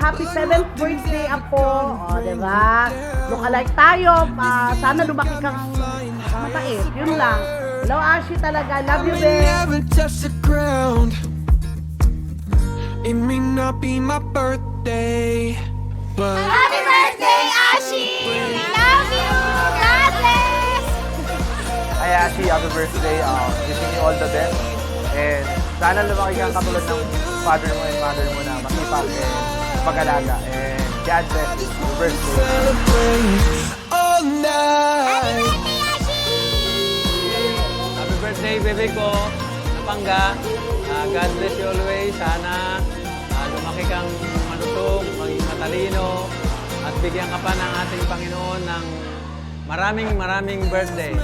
happy 7th birthday ako. O, diba? Look-alike tayo. Sana lumaki kang mabait. Yun lang. Hello, Ashi talaga. Love you, babe. Never touch the ground. It may not be my birthday, but Happy birthday, Ashi! We love you! God bless! Hi Ashi, happy birthday. Wishing you all the best. And sana lumaki kang katulad ng father mo and mother mo na masipag and pag-alaga. And God bless you. Happy birthday. celebrate all night. Happy birthday, bebe ko, Napangga. God bless you always. Sana lumaki kang malusog, maging matalino, at bigyan ka pa ng ating Panginoon ng maraming birthday.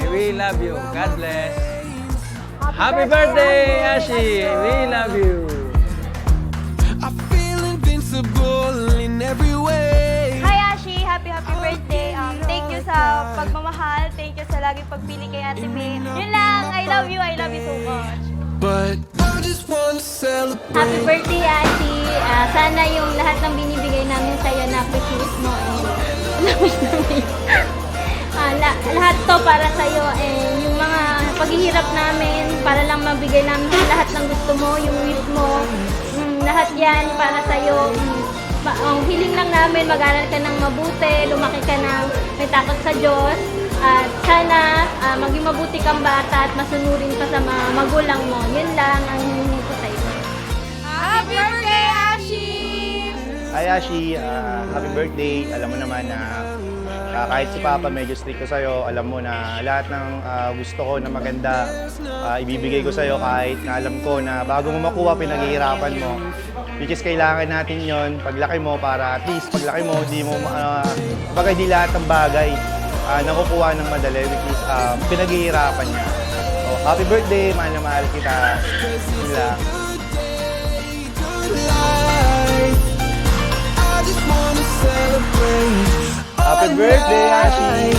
We love you. God bless. Happy birthday, Ashi! We love you. I feel invincible in every way. Hi, Ashi! Happy birthday! Thank you sa pagmamahal. Thank you sa laging pagpili kay Ate May. Yun lang! I love you so much! But I just want to celebrate. Happy birthday, Ate. Sana yung lahat ng binibigay namin sa'yo na appreciate mo. Lahat to para sa'yo. Yung mga paghihirap namin, para lang mabigay namin lahat ng gusto mo, yung wish mo. Lahat yan para sa'yo. Ang hiling lang namin, mag-aral ka ng mabuti, lumaki ka ng may takot sa Diyos. At sana maging mabuti kang bata at masunurin pa sa mga magulang mo. Yun lang ang hinihingi ko sa iyo. Happy birthday, Ashi! Hi Ashi, happy birthday. Alam mo naman na kahit si Papa medyo strict ko sa'yo, alam mo na lahat ng gusto ko na maganda, ibibigay ko sa'yo kahit na alam ko na bago mo makuha, pinaghihirapan mo. Which is kailangan natin yon paglaki mo para at least paglaki mo, di mo, bagay di lahat ng bagay nakukuha ng madali, which is pinaghihirapan niya. So, happy birthday, mahal na mahal kita. Yun lang. I just want to celebrate. Happy birthday, Ashi!